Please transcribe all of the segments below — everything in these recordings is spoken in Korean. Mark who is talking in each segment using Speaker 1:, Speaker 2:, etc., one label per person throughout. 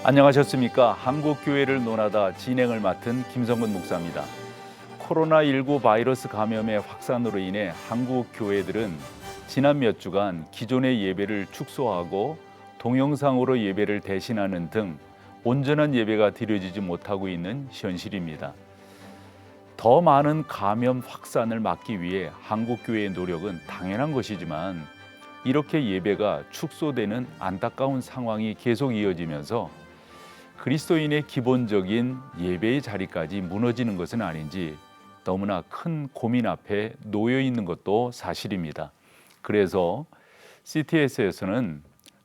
Speaker 1: 안녕하셨습니까? 한국교회를 논하다 진행을 맡은 김성근 목사입니다. 코로나19 바이러스 감염의 확산으로 인해 한국 교회들은 지난 몇 주간 기존의 예배를 축소하고 동영상으로 예배를 대신하는 등 온전한 예배가 드려지지 못하고 있는 현실입니다. 더 많은 감염 확산을 막기 위해 한국교회의 노력은 당연한 것이지만 이렇게 예배가 축소되는 안타까운 상황이 계속 이어지면서 그리스도인의 기본적인 예배의 자리까지 무너지는 것은 아닌지 너무나 큰 고민 앞에 놓여 있는 것도 사실입니다. 그래서 CTS에서는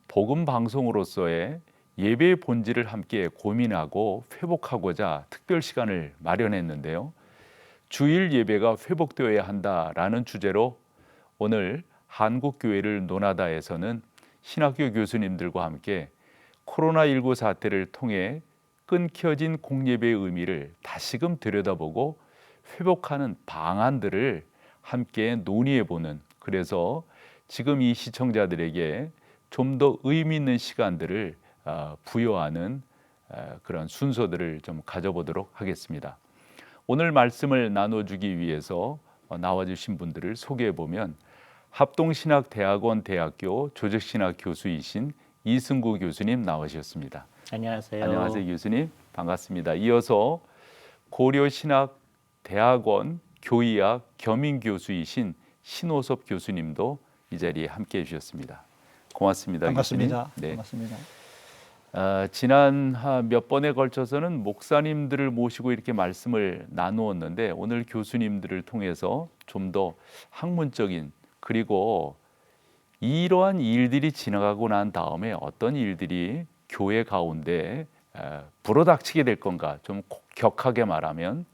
Speaker 1: 복음 방송으로서의 예배의 본질을 함께 고민하고 회복하고자 특별 시간을 마련했는데요. 주일 예배가 회복되어야 한다라는 주제로 오늘 한국교회를 논하다에서는 신학교 교수님들과 함께 코로나19 사태를 통해 끊겨진 공예배의 의미를 다시금 들여다보고 회복하는 방안들을 함께 논의해보는, 그래서 지금 이 시청자들에게 좀 더 의미 있는 시간들을 부여하는 그런 순서들을 좀 가져보도록 하겠습니다. 오늘 말씀을 나눠주기 위해서 나와주신 분들을 소개해보면 합동신학대학원 대학교 조직신학 교수이신 이승구 교수님 나오셨습니다.
Speaker 2: 안녕하세요.
Speaker 1: 안녕하세요, 교수님. 반갑습니다. 이어서 고려신학대학원 교의학 겸임 교수이신 신호섭 교수님도 이 자리에 함께해 주셨습니다. 고맙습니다.
Speaker 3: 반갑습니다.
Speaker 1: 교수님. 네.
Speaker 3: 반갑습니다.
Speaker 1: 지난 몇 번에 걸쳐서는 목사님들을 모시고 이렇게 말씀을 나누었는데 오늘 교수님들을 통해서 좀 더 학문적인, 그리고 이러한 일들이 지나가고 난 다음에 어떤 일들이 교회 가운데 불어닥치게 될 건가, 좀 격하게 말하면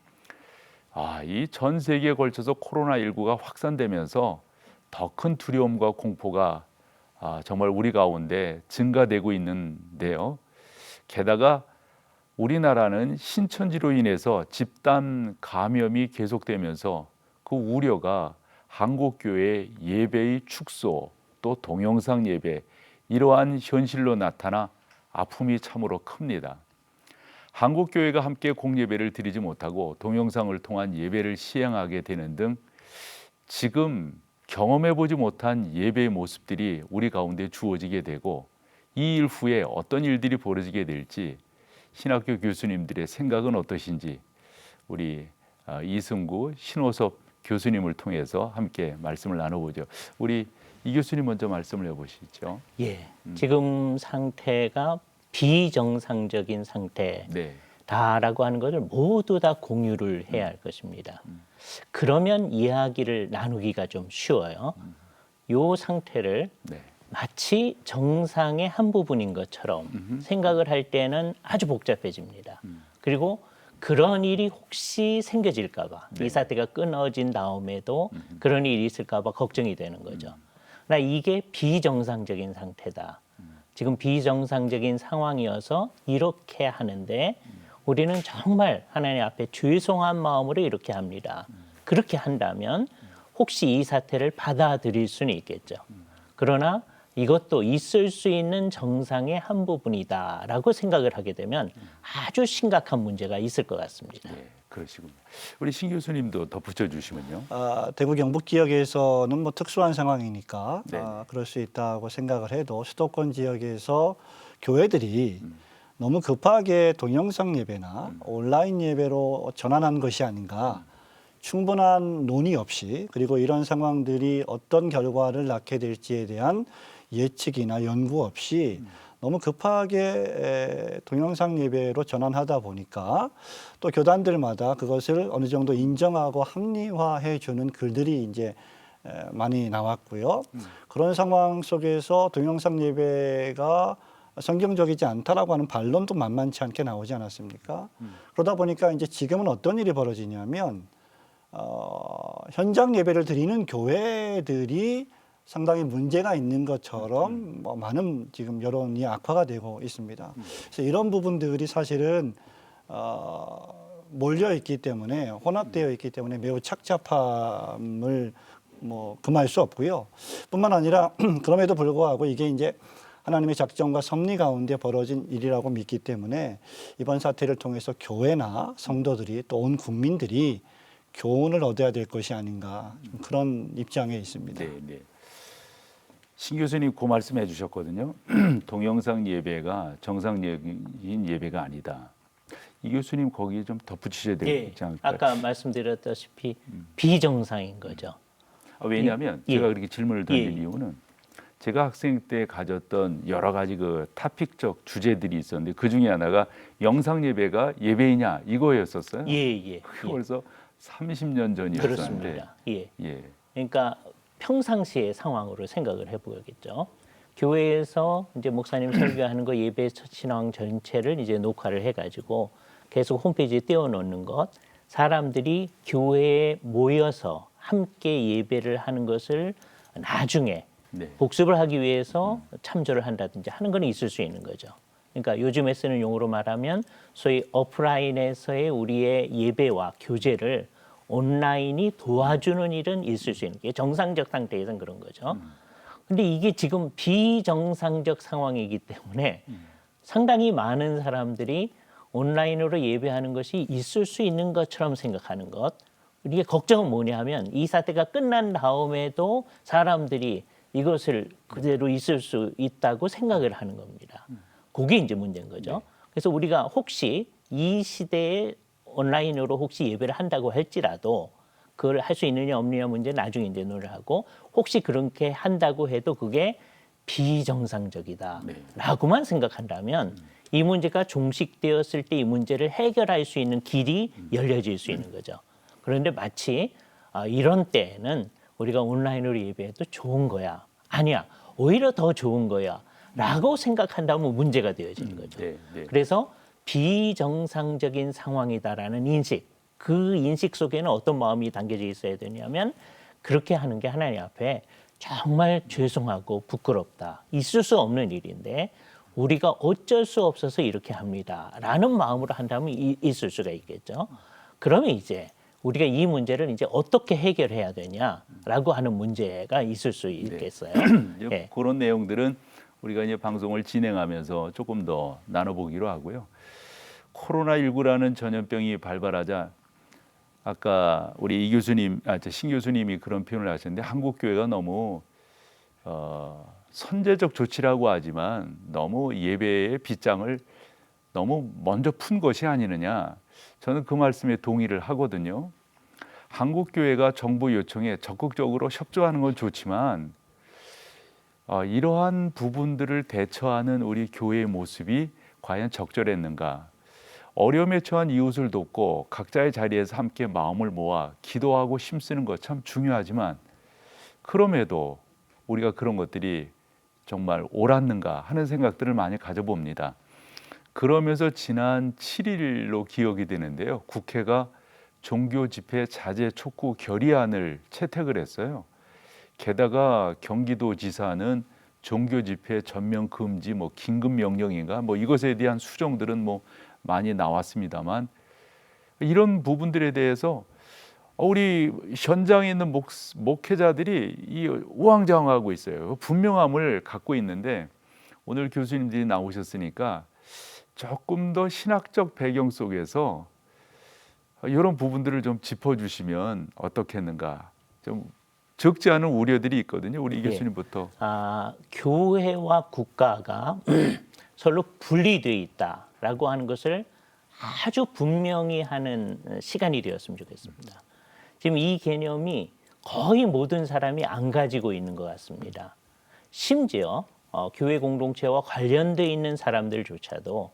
Speaker 1: 이 전 세계에 걸쳐서 코로나19가 확산되면서 더 큰 두려움과 공포가 정말 우리 가운데 증가되고 있는데요. 게다가 우리나라는 신천지로 인해서 집단 감염이 계속되면서 그 우려가 한국교회 예배의 축소, 또 동영상 예배, 이러한 현실로 나타나 아픔이 참으로 큽니다. 한국교회가 함께 공예배를 드리지 못하고 동영상을 통한 예배를 시행하게 되는 등 지금 경험해보지 못한 예배의 모습들이 우리 가운데 주어지게 되고, 이 일 후에 어떤 일들이 벌어지게 될지 신학교 교수님들의 생각은 어떠신지 우리 이승구, 신호섭 교수님을 통해서 함께 말씀을 나눠보죠. 우리 이 교수님 먼저 말씀을 해보시죠.
Speaker 2: 예, 지금 상태가 비정상적인 상태다라고 하는 것을 모두 다 공유를 해야 할 것입니다. 그러면 이야기를 나누기가 좀 쉬워요. 요 상태를 마치 정상의 한 부분인 것처럼 생각을 할 때는 아주 복잡해집니다. 그리고 그런 일이 혹시 생겨질까 봐, 이 사태가 끊어진 다음에도 그런 일이 있을까 봐 걱정이 되는 거죠. 그러나 이게 비정상적인 상태다. 지금 비정상적인 상황이어서 이렇게 하는데 우리는 정말 하나님 앞에 죄송한 마음으로 이렇게 합니다. 그렇게 한다면 혹시 이 사태를 받아들일 수는 있겠죠. 그러나 이것도 있을 수 있는 정상의 한 부분이다라고 생각을 하게 되면 아주 심각한 문제가 있을 것 같습니다.
Speaker 1: 네, 그러시군요. 우리 신 교수님도 덧붙여 주시면요.
Speaker 3: 대구 경북 지역에서는 뭐 특수한 상황이니까
Speaker 1: 네.
Speaker 3: 그럴 수 있다고 생각을 해도 수도권 지역에서 교회들이 너무 급하게 동영상 예배나 온라인 예배로 전환한 것이 아닌가. 충분한 논의 없이, 그리고 이런 상황들이 어떤 결과를 낳게 될지에 대한 예측이나 연구 없이 너무 급하게 동영상 예배로 전환하다 보니까 또 교단들마다 그것을 어느 정도 인정하고 합리화해 주는 글들이 이제 많이 나왔고요. 그런 상황 속에서 동영상 예배가 성경적이지 않다라고 하는 반론도 만만치 않게 나오지 않았습니까? 그러다 보니까 이제 지금은 어떤 일이 벌어지냐면 현장 예배를 드리는 교회들이 상당히 문제가 있는 것처럼 많은 지금 여론이 악화가 되고 있습니다. 그래서 이런 부분들이 사실은 몰려 있기 때문에, 혼합되어 있기 때문에 매우 착잡함을 금할 수 없고요. 뿐만 아니라 그럼에도 불구하고 이게 이제 하나님의 작정과 섭리 가운데 벌어진 일이라고 믿기 때문에 이번 사태를 통해서 교회나 성도들이 또 온 국민들이 교훈을 얻어야 될 것이 아닌가 그런 입장에 있습니다.
Speaker 1: 네, 네. 신 교수님 그 말씀해 주셨거든요. 동영상 예배가 정상적인 예배가 아니다. 이 교수님 거기에 좀 덧붙이셔야 되지 않을까요?
Speaker 2: 아까 말씀드렸다시피 비정상인 거죠.
Speaker 1: 왜냐하면
Speaker 2: 예.
Speaker 1: 제가 그렇게 질문을 던진
Speaker 2: 예.
Speaker 1: 이유는 제가 학생 때 가졌던 여러 가지 그 타픽적 주제들이 있었는데 그 중에 하나가 영상 예배가 예배이냐 이거였었어요.
Speaker 2: 예.
Speaker 1: 그게 벌써 30년 전이었는데.
Speaker 2: 그렇습니다. 예.
Speaker 1: 예.
Speaker 2: 그러니까 평상시의 상황으로 생각을 해보겠죠. 교회에서 이제 목사님 설교하는 거 예배 첫 신앙 전체를 이제 녹화를 해가지고 계속 홈페이지에 띄워놓는 것, 사람들이 교회에 모여서 함께 예배를 하는 것을 나중에
Speaker 1: 네.
Speaker 2: 복습을 하기 위해서 참조를 한다든지 하는 건 있을 수 있는 거죠. 그러니까 요즘에 쓰는 용어로 말하면 소위 오프라인에서의 우리의 예배와 교제를 온라인이 도와주는 일은 있을 수 있는 게 정상적 상태에서는 그런 거죠. 근데 이게 지금 비정상적 상황이기 때문에 상당히 많은 사람들이 온라인으로 예배하는 것이 있을 수 있는 것처럼 생각하는 것. 이게 걱정은 뭐냐 하면 이 사태가 끝난 다음에도 사람들이 이것을 그대로 있을 수 있다고 생각을 하는 겁니다. 그게 이제 문제인 거죠. 그래서 우리가 혹시 이 시대에 온라인으로 혹시 예배를 한다고 할지라도 그걸 할 수 있느냐 없느냐 문제 나중에 이제 논의하고 혹시 그렇게 한다고 해도 그게 비정상적이다라고만 생각한다면 이 문제가 종식되었을 때 이 문제를 해결할 수 있는 길이 열려질 수 있는 거죠. 그런데 마치 이런 때에는 우리가 온라인으로 예배해도 좋은 거야. 아니야. 오히려 더 좋은 거야. 라고 생각한다면 문제가 되어지는 거죠.
Speaker 1: 네.
Speaker 2: 그래서 비정상적인 상황이다라는 인식, 그 인식 속에는 어떤 마음이 담겨져 있어야 되냐면 그렇게 하는 게 하나님 앞에 정말 죄송하고 부끄럽다. 있을 수 없는 일인데 우리가 어쩔 수 없어서 이렇게 합니다라는 마음으로 한다면 있을 수가 있겠죠. 그러면 이제 우리가 이 문제를 이제 어떻게 해결해야 되냐라고 하는 문제가 있을 수 있겠어요.
Speaker 1: 네. 그런 내용들은 우리가 이제 방송을 진행하면서 조금 더 나눠보기로 하고요. 코로나19라는 전염병이 발발하자 아까 우리 이 교수님, 신 교수님이 그런 표현을 하셨는데 한국 교회가 너무 선제적 조치라고 하지만 너무 예배의 빗장을 너무 먼저 푼 것이 아니느냐. 저는 그 말씀에 동의를 하거든요. 한국 교회가 정부 요청에 적극적으로 협조하는 건 좋지만 이러한 부분들을 대처하는 우리 교회의 모습이 과연 적절했는가? 어려움에 처한 이웃을 돕고 각자의 자리에서 함께 마음을 모아 기도하고 힘쓰는 것 참 중요하지만 그럼에도 우리가 그런 것들이 정말 옳았는가 하는 생각들을 많이 가져봅니다. 그러면서 지난 7일로 기억이 되는데요. 국회가 종교 집회 자제 촉구 결의안을 채택을 했어요. 게다가 경기도지사는 종교 집회 전면 금지 긴급 명령인가 이것에 대한 수정들은 많이 나왔습니다만 이런 부분들에 대해서 우리 현장에 있는 목회자들이 이 우왕좌왕하고 있어요. 분명함을 갖고 있는데 오늘 교수님들이 나오셨으니까 조금 더 신학적 배경 속에서 이런 부분들을 좀 짚어주시면 어떻겠는가. 좀 적지 않은 우려들이 있거든요. 우리 이 교수님부터.
Speaker 2: 교회와 국가가 서로 분리되어 있다라고 하는 것을 아주 분명히 하는 시간이 되었으면 좋겠습니다. 지금 이 개념이 거의 모든 사람이 안 가지고 있는 것 같습니다. 심지어 교회 공동체와 관련되어 있는 사람들조차도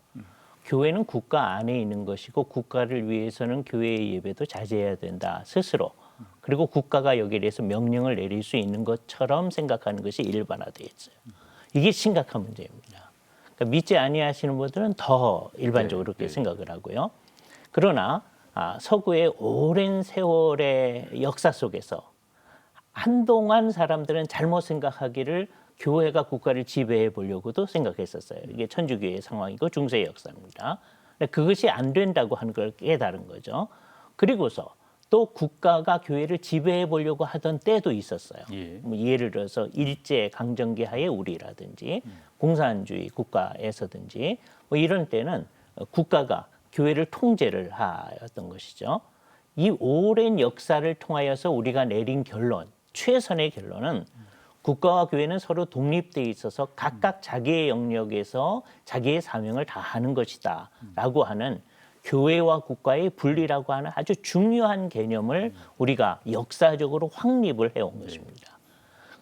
Speaker 2: 교회는 국가 안에 있는 것이고 국가를 위해서는 교회의 예배도 자제해야 된다 스스로. 그리고 국가가 여기에 대해서 명령을 내릴 수 있는 것처럼 생각하는 것이 일반화되어 있어요. 이게 심각한 문제입니다. 그러니까 믿지 아니하시는 분들은 더 일반적으로 그렇게 생각을 하고요. 그러나 서구의 오랜 세월의 역사 속에서 한동안 사람들은 잘못 생각하기를 교회가 국가를 지배해 보려고도 생각했었어요. 이게 천주교의 상황이고 중세의 역사입니다. 근데 그것이 안 된다고 하는 걸 깨달은 거죠. 그리고서 또 국가가 교회를 지배해 보려고 하던 때도 있었어요.
Speaker 1: 예.
Speaker 2: 뭐 예를 들어서 일제 강점기 하에 우리라든지 공산주의 국가에서든지 뭐 이런 때는 국가가 교회를 통제를 하였던 것이죠. 이 오랜 역사를 통하여서 우리가 내린 결론, 최선의 결론은 국가와 교회는 서로 독립돼 있어서 각각 자기의 영역에서 자기의 사명을 다하는 것이다라고 하는 교회와 국가의 분리라고 하는 아주 중요한 개념을 우리가 역사적으로 확립을 해온 것입니다.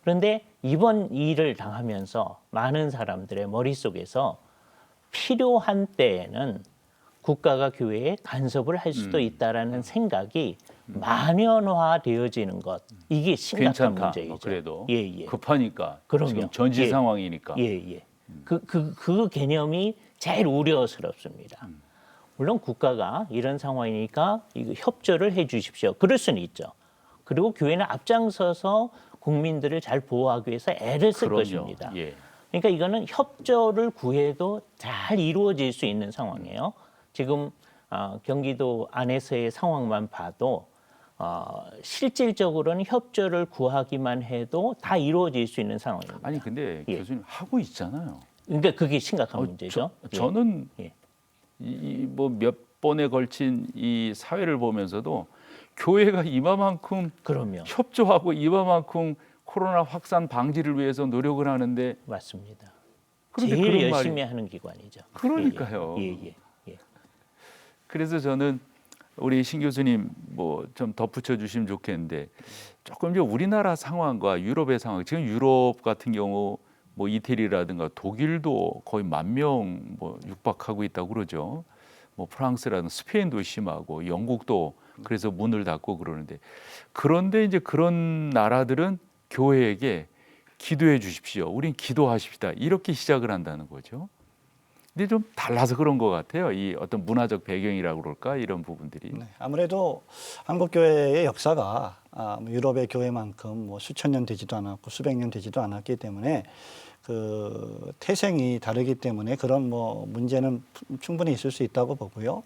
Speaker 2: 그런데 이번 일을 당하면서 많은 사람들의 머릿속에서 필요한 때에는 국가가 교회에 간섭을 할 수도 있다라는 생각이 만연화되어지는 것, 이게 심각한
Speaker 1: 괜찮다.
Speaker 2: 문제이죠.
Speaker 1: 그래도
Speaker 2: 예.
Speaker 1: 급하니까
Speaker 2: 그럼요.
Speaker 1: 지금 전시
Speaker 2: 예.
Speaker 1: 상황이니까.
Speaker 2: 예. 그 개념이 제일 우려스럽습니다. 물론 국가가 이런 상황이니까 이거 협조를 해 주십시오. 그럴 수는 있죠. 그리고 교회는 앞장서서 국민들을 잘 보호하기 위해서 애를 쓸
Speaker 1: 그럼요.
Speaker 2: 것입니다.
Speaker 1: 예.
Speaker 2: 그러니까 이거는 협조를 구해도 잘 이루어질 수 있는 상황이에요. 지금 경기도 안에서의 상황만 봐도 실질적으로는 협조를 구하기만 해도 다 이루어질 수 있는 상황입니다.
Speaker 1: 아니 근데
Speaker 2: 예.
Speaker 1: 교수님 하고 있잖아요.
Speaker 2: 그러니까 그게 심각한 문제죠.
Speaker 1: 저는
Speaker 2: 예.
Speaker 1: 뭐 몇 번에 걸친 이 사회를 보면서도 교회가 이만큼
Speaker 2: 그럼요.
Speaker 1: 협조하고 이만큼 코로나 확산 방지를 위해서 노력을 하는데
Speaker 2: 맞습니다.
Speaker 1: 그런데
Speaker 2: 제일
Speaker 1: 그런
Speaker 2: 열심히
Speaker 1: 말이-
Speaker 2: 하는 기관이죠.
Speaker 1: 그러니까요.
Speaker 2: 예.
Speaker 1: 그래서 저는 우리 신 교수님 뭐 좀 덧붙여 주시면 좋겠는데 조금 이제 우리나라 상황과 유럽의 상황, 지금 유럽 같은 경우 뭐 이태리라든가 독일도 거의 10,000명 뭐 육박하고 있다고 그러죠. 뭐 프랑스라든가 스페인도 심하고 영국도 그래서 문을 닫고 그러는데, 그런데 이제 그런 나라들은 교회에게 기도해 주십시오. 우린 기도하십시다. 이렇게 시작을 한다는 거죠. 근데 좀 달라서 그런 것 같아요. 이 어떤 문화적 배경이라고 그럴까, 이런 부분들이.
Speaker 3: 네, 아무래도 한국 교회의 역사가 유럽의 교회만큼 뭐 수천 년 되지도 않았고 수백 년 되지도 않았기 때문에 그 태생이 다르기 때문에 그런 뭐 문제는 충분히 있을 수 있다고 보고요.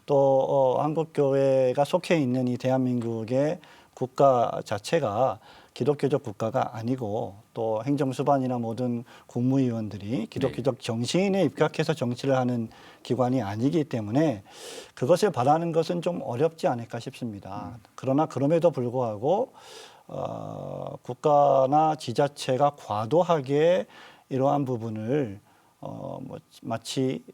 Speaker 3: 또 한국 교회가 속해 있는 이 대한민국의 국가 자체가 기독교적 국가가 아니고 또 행정수반이나 모든 국무위원들이 기독교적 정신에 입각해서 정치를 하는 기관이 아니기 때문에 그것을 바라는 것은 좀 어렵지 않을까 싶습니다. 그러나 그럼에도 불구하고 국가나 지자체가 과도하게 이러한 부분을 뭐 마치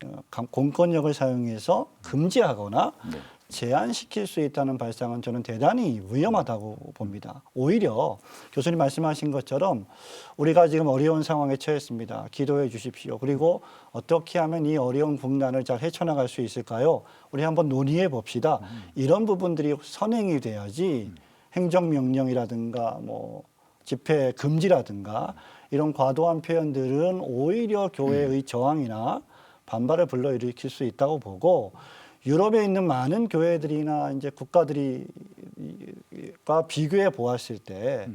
Speaker 3: 공권력을 사용해서 금지하거나
Speaker 1: 네.
Speaker 3: 제한시킬 수 있다는 발상은 저는 대단히 위험하다고 봅니다. 오히려 교수님 말씀하신 것처럼 우리가 지금 어려운 상황에 처했습니다. 기도해 주십시오. 그리고 어떻게 하면 이 어려운 국난을 잘 헤쳐나갈 수 있을까요? 우리 한번 논의해 봅시다. 이런 부분들이 선행이 돼야지 행정명령이라든가 뭐 집회 금지라든가 이런 과도한 표현들은 오히려 교회의 저항이나 반발을 불러일으킬 수 있다고 보고, 유럽에 있는 많은 교회들이나 이제 국가들이과 비교해 보았을 때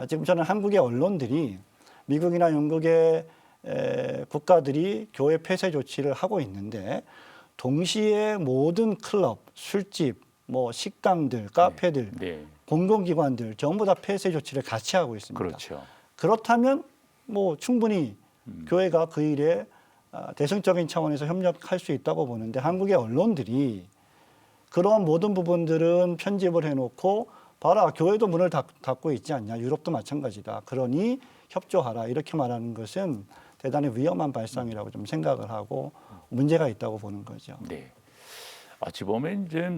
Speaker 3: 지금 저는 한국의 언론들이 미국이나 영국의 국가들이 교회 폐쇄 조치를 하고 있는데 동시에 모든 클럽, 술집, 뭐 식당들, 카페들,
Speaker 1: 네.
Speaker 3: 공공기관들 전부 다 폐쇄 조치를 같이 하고 있습니다.
Speaker 1: 그렇죠.
Speaker 3: 그렇다면 뭐 충분히 교회가 그 일에 대승적인 차원에서 협력할 수 있다고 보는데, 한국의 언론들이 그러한 모든 부분들은 편집을 해놓고 봐라, 교회도 문을 닫고 있지 않냐, 유럽도 마찬가지다, 그러니 협조하라, 이렇게 말하는 것은 대단히 위험한 발상이라고 좀 생각을 하고 문제가 있다고 보는 거죠.
Speaker 1: 네. 어찌 보면 이제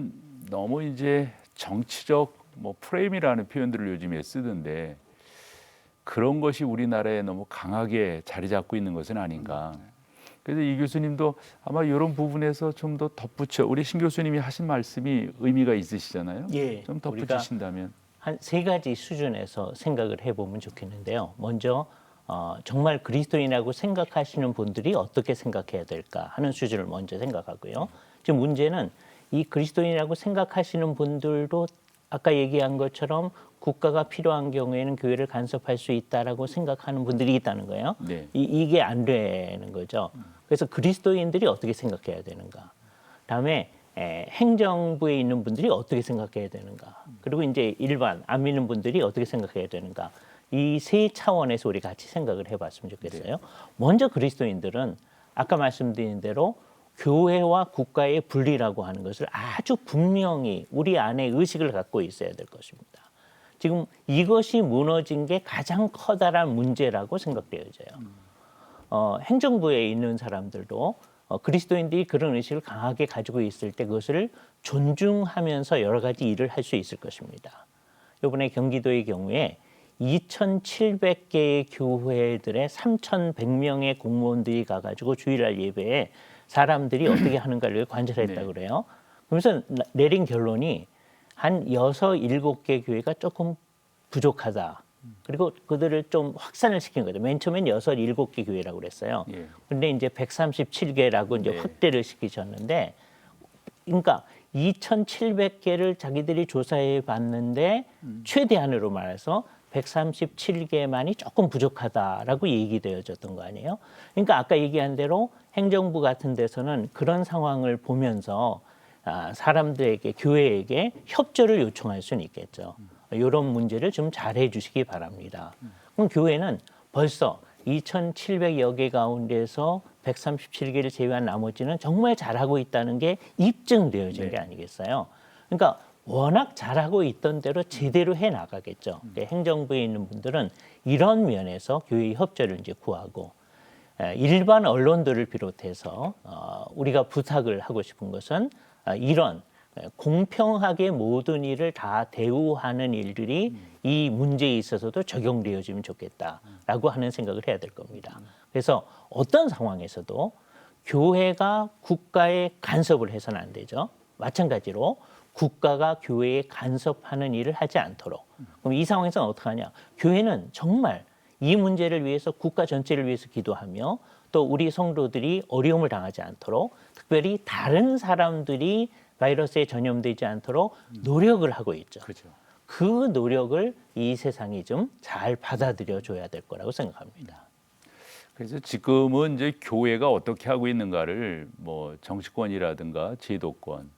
Speaker 1: 너무 이제 정치적 뭐 프레임이라는 표현들을 요즘에 쓰던데, 그런 것이 우리나라에 너무 강하게 자리 잡고 있는 것은 아닌가. 그래서 이 교수님도 아마 이런 부분에서 좀 더 덧붙여, 우리 신 교수님이 하신 말씀이 의미가 있으시잖아요.
Speaker 2: 예.
Speaker 1: 좀 덧붙이신다면.
Speaker 2: 한 세 가지 수준에서 생각을 해보면 좋겠는데요. 먼저 정말 그리스도인이라고 생각하시는 분들이 어떻게 생각해야 될까 하는 수준을 먼저 생각하고요. 지금 문제는 이 그리스도인이라고 생각하시는 분들도 아까 얘기한 것처럼 국가가 필요한 경우에는 교회를 간섭할 수 있다라고 생각하는 분들이 있다는 거예요.
Speaker 1: 네.
Speaker 2: 이게 안 되는 거죠. 그래서 그리스도인들이 어떻게 생각해야 되는가. 다음에 행정부에 있는 분들이 어떻게 생각해야 되는가, 그리고 이제 일반 안 믿는 분들이 어떻게 생각해야 되는가, 이 세 차원에서 우리 같이 생각을 해봤으면 좋겠어요. 먼저 그리스도인들은 아까 말씀드린 대로 교회와 국가의 분리라고 하는 것을 아주 분명히 우리 안에 의식을 갖고 있어야 될 것입니다. 지금 이것이 무너진 게 가장 커다란 문제라고 생각되어져요. 행정부에 있는 사람들도 그리스도인들이 그런 의식을 강하게 가지고 있을 때 그것을 존중하면서 여러 가지 일을 할 수 있을 것입니다. 이번에 경기도의 경우에 2,700개의 교회들의 3,100명의 공무원들이 가가지고 주일날 예배에 사람들이 어떻게 하는가를 관찰했다고
Speaker 1: 네.
Speaker 2: 그래요. 그러면서 내린 결론이 한 6, 7개 교회가 조금 부족하다. 그리고 그들을 좀 확산을 시킨 거죠. 맨 처음엔 6, 7개 교회라고 그랬어요.
Speaker 1: 예.
Speaker 2: 근데 이제 137개라고 이제
Speaker 1: 네.
Speaker 2: 확대를 시키셨는데, 그러니까 2,700개를 자기들이 조사해 봤는데 최대한으로 말해서 137개만이 조금 부족하다라고 얘기되어졌던 거 아니에요? 그러니까 아까 얘기한 대로 행정부 같은 데서는 그런 상황을 보면서 사람들에게, 교회에게 협조를 요청할 수는 있겠죠. 이런 문제를 좀 잘해 주시기 바랍니다. 그럼 교회는 벌써 2,700여 개 가운데서 137개를 제외한 나머지는 정말 잘하고 있다는 게 입증되어진 게 아니겠어요? 그러니까 워낙 잘하고 있던 대로 제대로 해 나가겠죠. 행정부에 있는 분들은 이런 면에서 교회의 협조를 이제 구하고, 일반 언론들을 비롯해서 우리가 부탁을 하고 싶은 것은 이런 공평하게 모든 일을 다 대우하는 일들이 이 문제에 있어서도 적용되어지면 좋겠다라고 하는 생각을 해야 될 겁니다. 그래서 어떤 상황에서도 교회가 국가에 간섭을 해서는 안 되죠. 마찬가지로 국가가 교회에 간섭하는 일을 하지 않도록. 그럼 이 상황에서는 어떻게 하냐? 교회는 정말 이 문제를 위해서, 국가 전체를 위해서 기도하며, 또 우리 성도들이 어려움을 당하지 않도록, 특별히 다른 사람들이 바이러스에 전염되지 않도록 노력을 하고 있죠.
Speaker 1: 그렇죠.
Speaker 2: 그 노력을 이 세상이 좀 잘 받아들여 줘야 될 거라고 생각합니다.
Speaker 1: 그래서 지금은 이제 교회가 어떻게 하고 있는가를 뭐 정치권이라든가 제도권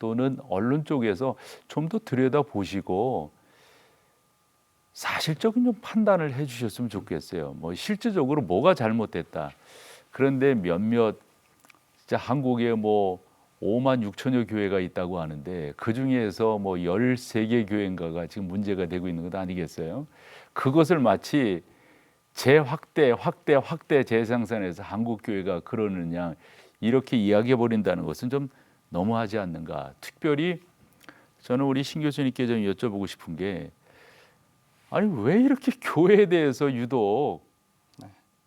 Speaker 1: 또는 언론 쪽에서 좀 더 들여다 보시고 사실적인 좀 판단을 해주셨으면 좋겠어요. 뭐 실질적으로 뭐가 잘못됐다. 그런데 몇몇 진짜 한국에 뭐 5만 6천여 교회가 있다고 하는데 그 중에서 뭐 13개 교회인가가 지금 문제가 되고 있는 것 아니겠어요? 그것을 마치 확대 재생산해서 한국 교회가 그러느냐 이렇게 이야기해 버린다는 것은 좀 너무하지 않는가. 특별히 저는 우리 신 교수님께 좀 여쭤보고 싶은 게, 아니 왜 이렇게 교회에 대해서 유독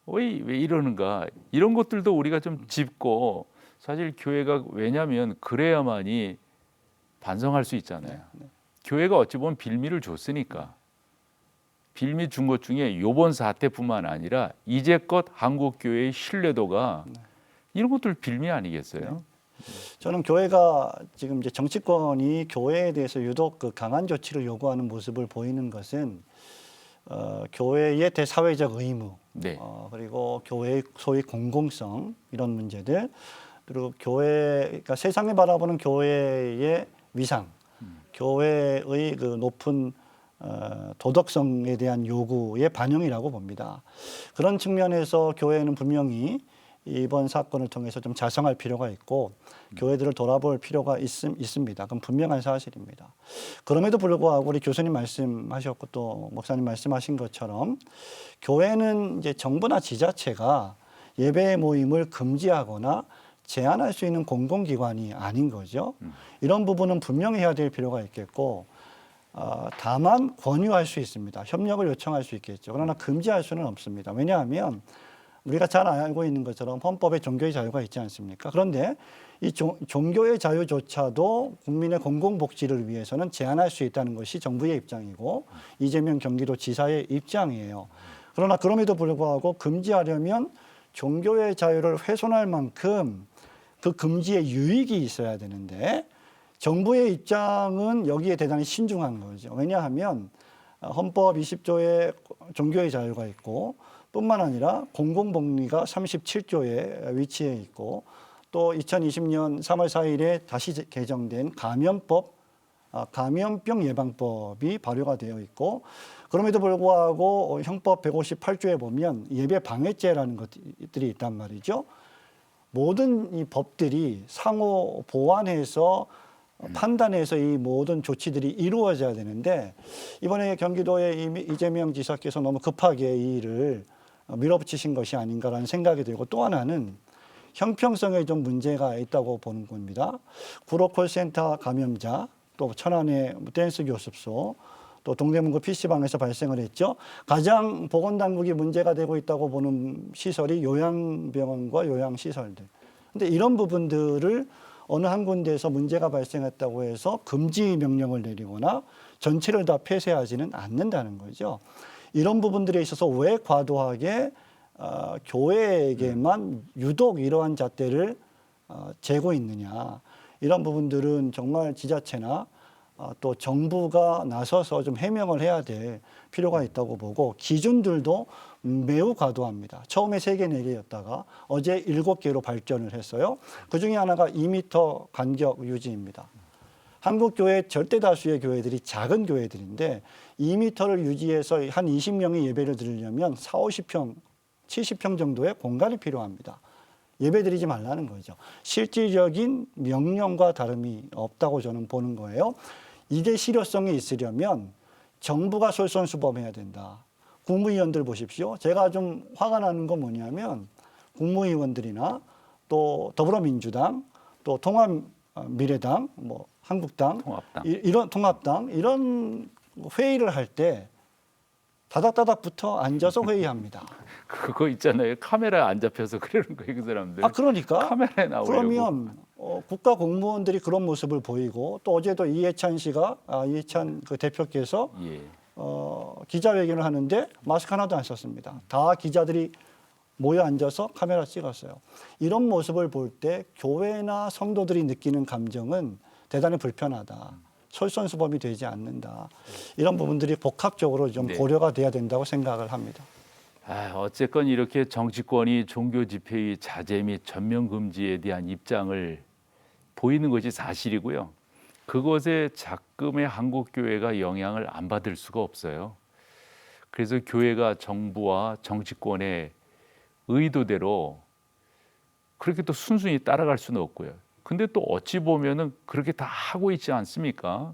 Speaker 1: 왜 이러는가, 이런 것들도 우리가 좀 짚고, 사실 교회가 왜냐하면 그래야만이 반성할 수 있잖아요. 교회가 어찌 보면 빌미를 줬으니까. 빌미 준 것 중에 요번 사태뿐만 아니라 이제껏 한국 교회의 신뢰도가 이런 것들 빌미 아니겠어요?
Speaker 3: 저는 교회가 지금 이제 정치권이 교회에 대해서 유독 그 강한 조치를 요구하는 모습을 보이는 것은 교회의 대사회적 의무,
Speaker 1: 네.
Speaker 3: 그리고 교회의 소위 공공성, 이런 문제들, 그리고 그러니까 세상이 바라보는 교회의 위상, 교회의 그 높은 도덕성에 대한 요구의 반영이라고 봅니다. 그런 측면에서 교회는 분명히 이번 사건을 통해서 좀 자성할 필요가 있고 교회들을 돌아볼 필요가 있습니다. 그건 분명한 사실입니다. 그럼에도 불구하고 우리 교수님 말씀하셨고 또 목사님 말씀하신 것처럼 교회는 이제 정부나 지자체가 예배 모임을 금지하거나 제한할 수 있는 공공기관이 아닌 거죠. 이런 부분은 분명히 해야 될 필요가 있겠고, 다만 권유할 수 있습니다. 협력을 요청할 수 있겠죠. 그러나 금지할 수는 없습니다. 왜냐하면 우리가 잘 알고 있는 것처럼 헌법에 종교의 자유가 있지 않습니까? 그런데 이 종교의 자유조차도 국민의 공공복지를 위해서는 제한할 수 있다는 것이 정부의 입장이고 이재명 경기도지사의 입장이에요. 그러나 그럼에도 불구하고 금지하려면 종교의 자유를 훼손할 만큼 그 금지의 유익이 있어야 되는데 정부의 입장은 여기에 대단히 신중한 거죠. 왜냐하면 헌법 20조에 종교의 자유가 있고 뿐만 아니라 공공복리가 37조에 위치해 있고 또 또 2020년 3월 4일에 다시 개정된 감염병 예방법이 발효가 되어 있고 그럼에도 불구하고 형법 158조에 보면 예배 방해죄라는 것들이 있단 말이죠. 모든 이 법들이 상호 보완해서 판단해서 이 모든 조치들이 이루어져야 되는데 이번에 경기도의 이재명 지사께서 너무 급하게 이 일을 밀어붙이신 것이 아닌가라는 생각이 들고 또 하나는 형평성에 좀 문제가 있다고 보는 겁니다. 구로 콜센터 감염자, 또 천안의 댄스 교습소, 또 동대문구 PC방에서 발생을 했죠. 가장 보건당국이 문제가 되고 있다고 보는 시설이 요양병원과 요양시설들. 근데 이런 부분들을 어느 한 군데에서 문제가 발생했다고 해서 금지 명령을 내리거나 전체를 다 폐쇄하지는 않는다는 거죠. 이런 부분들에 있어서 왜 과도하게 교회에게만 유독 이러한 잣대를 재고 있느냐. 이런 부분들은 정말 지자체나 또 정부가 나서서 좀 해명을 해야 될 필요가 있다고 보고 기준들도 매우 과도합니다. 처음에 3개, 4개였다가 어제 7개로 발전을 했어요. 그중에 하나가 2m 간격 유지입니다. 한국 교회 절대 다수의 교회들이 작은 교회들인데 2m를 유지해서 한 20명이 예배를 드리려면 40, 50평, 70평 정도의 공간이 필요합니다. 예배드리지 말라는 거죠. 실질적인 명령과 다름이 없다고 저는 보는 거예요. 이게 실효성이 있으려면 정부가 솔선수범해야 된다. 국무위원들 보십시오. 제가 좀 화가 나는 건 뭐냐면 국무위원들이나 또 더불어민주당, 또 통합미래당, 뭐 한국당, 통합당 이런 회의를 할 때 다닥다닥 붙어 앉아서 회의합니다.
Speaker 1: 그거 있잖아요. 카메라에 안 잡혀서 그러는 거예요, 그 사람들.
Speaker 3: 그러니까
Speaker 1: 카메라에 나오려고.
Speaker 3: 그러면 국가 공무원들이 그런 모습을 보이고 또 어제도 이해찬 씨가 이해찬 그 대표께서
Speaker 1: 예.
Speaker 3: 기자회견을 하는데 마스크 하나도 안 썼습니다. 다 기자들이 모여 앉아서 카메라 찍었어요. 이런 모습을 볼 때 교회나 성도들이 느끼는 감정은 대단히 불편하다. 솔선수범이 되지 않는다. 이런 부분들이 복합적으로 좀 고려가 돼야 된다고 생각을 합니다.
Speaker 1: 어쨌건 이렇게 정치권이 종교 집회의 자제 및 전면 금지에 대한 입장을 보이는 것이 사실이고요. 그것에 작금의 한국 교회가 영향을 안 받을 수가 없어요. 그래서 교회가 정부와 정치권의 의도대로 그렇게 또 순순히 따라갈 수는 없고요. 근데 또 어찌 보면은 그렇게 다 하고 있지 않습니까?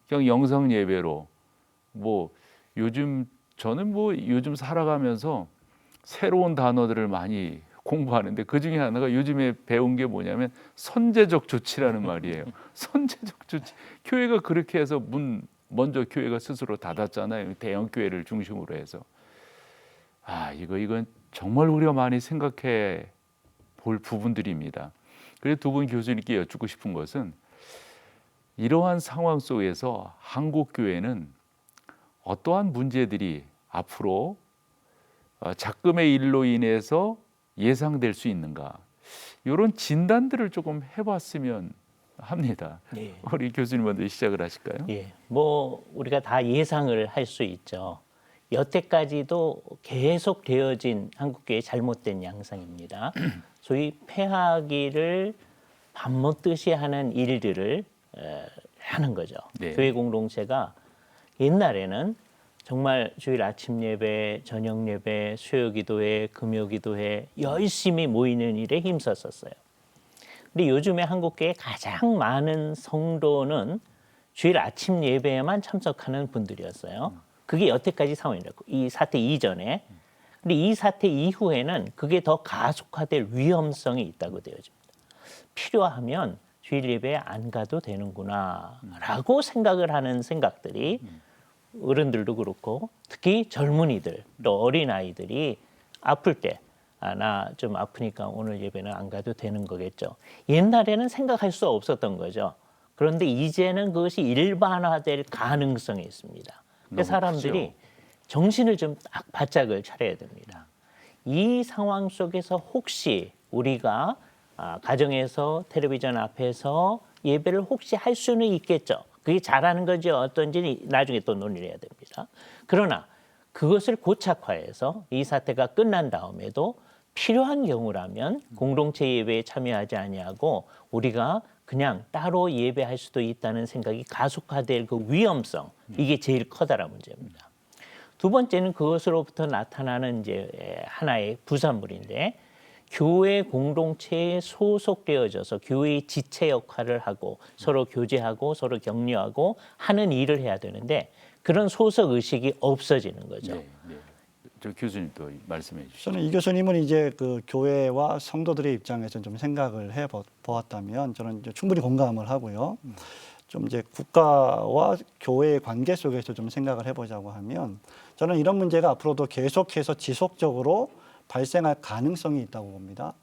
Speaker 1: 그냥 영상 예배로 뭐 요즘 저는 뭐 요즘 살아가면서 새로운 단어들을 많이 공부하는데 그 중에 하나가 요즘에 배운 게 뭐냐면 선제적 조치라는 말이에요. 선제적 조치. 교회가 그렇게 해서 먼저 교회가 스스로 닫았잖아요. 대형 교회를 중심으로 해서. 이건 정말 우리가 많이 생각해 볼 부분들입니다. 그래서 두 분 교수님께 여쭙고 싶은 것은 이러한 상황 속에서 한국 교회는 어떠한 문제들이 앞으로 작금의 일로 인해서 예상될 수 있는가 이런 진단들을 조금 해봤으면 합니다.
Speaker 2: 네.
Speaker 1: 우리 교수님 먼저 시작을 하실까요?
Speaker 2: 예, 뭐 우리가 다 예상을 할 수 있죠. 여태까지도 계속 되어진 한국교회의 잘못된 양상입니다. 소위 폐하기를 밥 먹듯이 하는 일들을 하는 거죠.
Speaker 1: 네.
Speaker 2: 교회 공동체가 옛날에는 정말 주일 아침 예배, 저녁 예배, 수요 기도회, 금요 기도회 열심히 모이는 일에 힘썼었어요. 근데 요즘에 한국교회 가장 많은 성도는 주일 아침 예배에만 참석하는 분들이었어요. 그게 여태까지 상황이었고 이 사태 이전에. 근데 이 사태 이후에는 그게 더 가속화될 위험성이 있다고 되어집니다. 필요하면 주일 예배에 안 가도 되는구나라고 생각을 하는 생각들이 어른들도 그렇고 특히 젊은이들 또 어린아이들이 아플 때 나 좀 아프니까 오늘 예배는 안 가도 되는 거겠죠. 옛날에는 생각할 수 없었던 거죠. 그런데 이제는 그것이 일반화될 가능성이 있습니다. 그래서 사람들이 정신을 좀 딱 바짝을 차려야 됩니다. 이 상황 속에서 혹시 우리가 가정에서 텔레비전 앞에서 예배를 혹시 할 수는 있겠죠. 그게 잘하는 건지 어떤지 나중에 또 논의를 해야 됩니다. 그러나 그것을 고착화해서 이 사태가 끝난 다음에도 필요한 경우라면 공동체 예배에 참여하지 아니하고 우리가 그냥 따로 예배할 수도 있다는 생각이 가속화될 그 위험성, 이게 제일 커다란 문제입니다. 두 번째는 그것으로부터 나타나는 이제 하나의 부산물인데, 교회 공동체에 소속되어져서 교회의 지체 역할을 하고 서로 교제하고 서로 격려하고 하는 일을 해야 되는데, 그런 소속 의식이 없어지는 거죠.
Speaker 1: 네, 네. 저 교수님 또 말씀해 주시죠.
Speaker 3: 저는 이 교수님은 이제 그 교회와 성도들의 입장에서 좀 생각을 해 보았다면 저는 이제 충분히 공감을 하고요. 좀 이제 국가와 교회의 관계 속에서 좀 생각을 해보자고 하면 저는 이런 문제가 앞으로도 계속해서 지속적으로 발생할 가능성이 있다고 봅니다.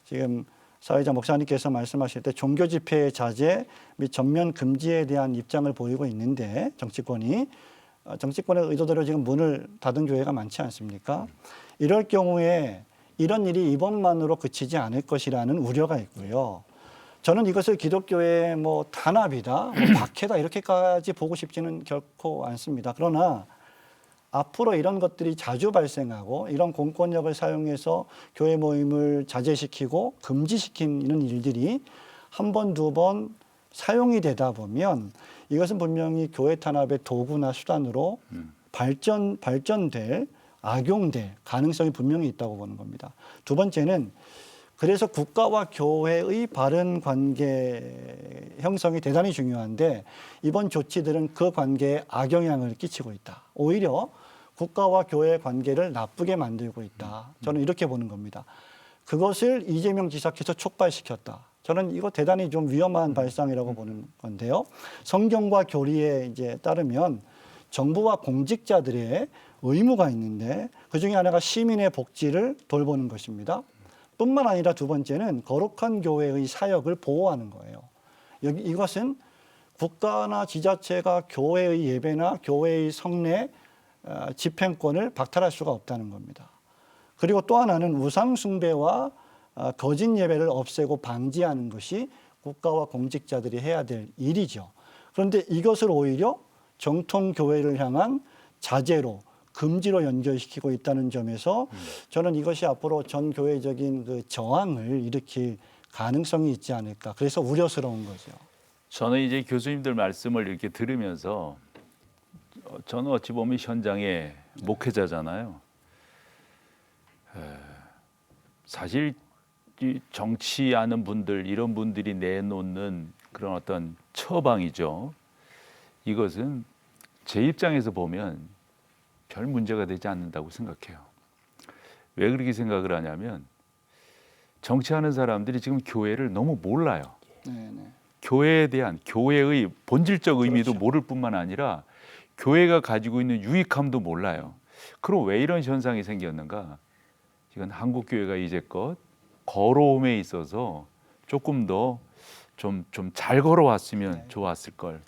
Speaker 3: 지금 사회자 목사님께서 말씀하실 때 종교 집회의 자제 및 전면 금지에 대한 입장을 보이고 있는데, 정치권의 의도대로 지금 문을 닫은 교회가 많지 않습니까? 이럴 경우에 이런 일이 이번만으로 그치지 않을 것이라는 우려가 있고요. 저는 이것을 기독교의 뭐 단합이다, 박해다 이렇게까지 보고 싶지는 결코 않습니다. 그러나 앞으로 이런 것들이 자주 발생하고 이런 공권력을 사용해서 교회 모임을 자제시키고 금지시키는 일들이 한 번, 두 번 사용이 되다 보면 이것은 분명히 교회 탄압의 도구나 수단으로 발전될, 악용될 가능성이 분명히 있다고 보는 겁니다. 두 번째는 그래서 국가와 교회의 바른 관계 형성이 대단히 중요한데 이번 조치들은 그 관계에 악영향을 끼치고 있다. 오히려 국가와 교회의 관계를 나쁘게 만들고 있다. 저는 이렇게 보는 겁니다. 그것을 이재명 지사께서 촉발시켰다. 저는 이거 대단히 좀 위험한 발상이라고 보는 건데요. 성경과 교리에 이제 따르면 정부와 공직자들의 의무가 있는데 그 중에 하나가 시민의 복지를 돌보는 것입니다. 뿐만 아니라 두 번째는 거룩한 교회의 사역을 보호하는 거예요. 이것은 국가나 지자체가 교회의 예배나 교회의 성례 집행권을 박탈할 수가 없다는 겁니다. 그리고 또 하나는 우상 숭배와 거짓 예배를 없애고 방지하는 것이 국가와 공직자들이 해야 될 일이죠. 그런데 이것을 오히려 정통 교회를 향한 자제로 금지로 연결시키고 있다는 점에서 저는 이것이 앞으로 전 교회적인 그 저항을 일으킬 가능성이 있지 않을까. 그래서 우려스러운 거죠.
Speaker 1: 저는 이제 교수님들 말씀을 이렇게 들으면서 저는 어찌 보면 현장의 목회자잖아요. 사실 이 정치하는 분들, 이런 분들이 내놓는 그런 어떤 처방이죠. 이것은 제 입장에서 보면 별 문제가 되지 않는다고 생각해요. 왜 그렇게 생각을 하냐면 정치하는 사람들이 지금 교회를 너무 몰라요.
Speaker 3: 네네.
Speaker 1: 교회에 대한 교회의 본질적 의미도
Speaker 3: 그렇죠.
Speaker 1: 모를 뿐만 아니라 교회가 가지고 있는 유익함도 몰라요. 그럼 왜 이런 현상이 생겼는가? 이건 한국 교회가 이제껏 걸어옴에 있어서 조금 더 좀 잘 걸어왔으면 좋았을 걸.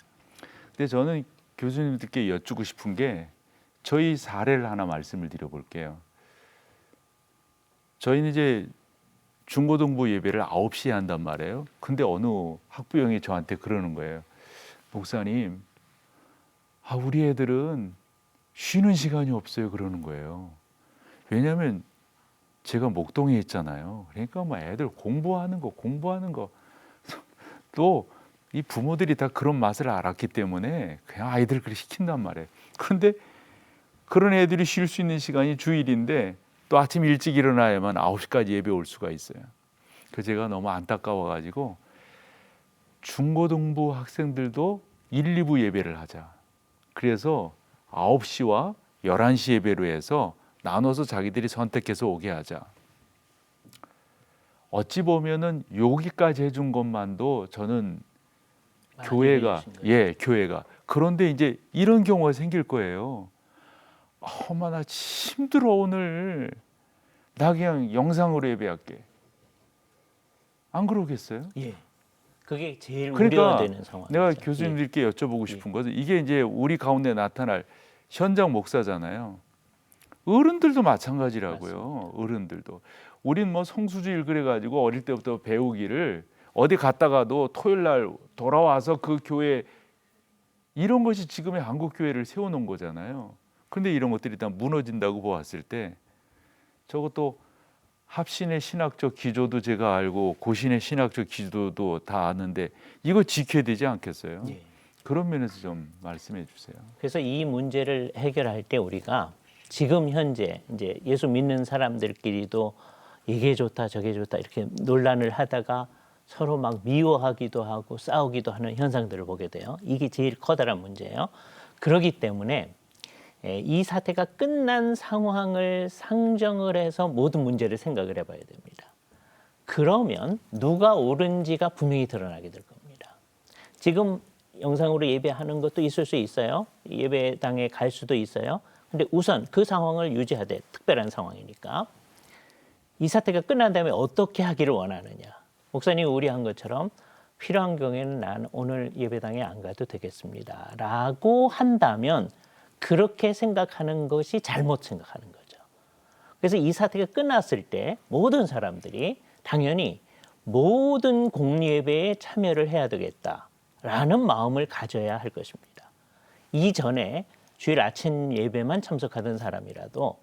Speaker 1: 근데 저는 교수님들께 여쭙고 싶은 게 저희 사례를 하나 말씀을 드려볼게요. 저희는 이제 중고등부 예배를 9시에 한단 말이에요. 근데 어느 학부형이 저한테 그러는 거예요. 목사님, 우리 애들은 쉬는 시간이 없어요. 그러는 거예요. 왜냐하면 제가 목동에 있잖아요. 그러니까 뭐 애들 공부하는 거 또 이 부모들이 다 그런 맛을 알았기 때문에 그냥 아이들 그렇게 시킨단 말이에요. 그런데 그런 애들이 쉴 수 있는 시간이 주일인데 또 아침 일찍 일어나야만 9시까지 예배 올 수가 있어요. 그래서 제가 너무 안타까워가지고 중고등부 학생들도 1, 2부 예배를 하자. 그래서 9시와 11시 예배로 해서 나눠서 자기들이 선택해서 오게 하자. 어찌 보면은 여기까지 해준 것만도 저는 교회가 그런데 이제 이런 경우가 생길 거예요. 엄마 나 힘들어 오늘 나 그냥 영상으로 예배할게. 안 그러겠어요?
Speaker 2: 예. 그게 제일
Speaker 1: 그러니까
Speaker 2: 우려되는 상황이죠.
Speaker 1: 내가 교수님들께 여쭤보고 싶은 것은 이게 이제 우리 가운데 나타날 현장 목사잖아요. 어른들도 마찬가지라고요.
Speaker 2: 맞습니다.
Speaker 1: 어른들도 우린 뭐 성수주일 그래가지고 어릴 때부터 배우기를 어디 갔다가도 토요일 날 돌아와서 그 교회 이런 것이 지금의 한국 교회를 세워놓은 거잖아요. 그런데 이런 것들이 다 무너진다고 보았을 때 저것도 합신의 신학적 기조도 제가 알고 고신의 신학적 기조도 다 아는데 이거 지켜야 되지 않겠어요?
Speaker 2: 예.
Speaker 1: 그런 면에서 좀 말씀해 주세요.
Speaker 2: 그래서 이 문제를 해결할 때 우리가 지금 현재 이제 예수 믿는 사람들끼리도 이게 좋다 저게 좋다 이렇게 논란을 하다가 서로 막 미워하기도 하고 싸우기도 하는 현상들을 보게 돼요. 이게 제일 커다란 문제예요. 그렇기 때문에 이 사태가 끝난 상황을 상정을 해서 모든 문제를 생각을 해봐야 됩니다. 그러면 누가 옳은지가 분명히 드러나게 될 겁니다. 지금 영상으로 예배하는 것도 있을 수 있어요. 예배당에 갈 수도 있어요. 근데 우선 그 상황을 유지하되 특별한 상황이니까 이 사태가 끝난 다음에 어떻게 하기를 원하느냐. 목사님이 우려한 것처럼 필요한 경우에는 난 오늘 예배당에 안 가도 되겠습니다. 라고 한다면 그렇게 생각하는 것이 잘못 생각하는 거죠. 그래서 이 사태가 끝났을 때 모든 사람들이 당연히 모든 공예배에 참여를 해야 되겠다라는 마음을 가져야 할 것입니다. 이전에 주일 아침 예배만 참석하던 사람이라도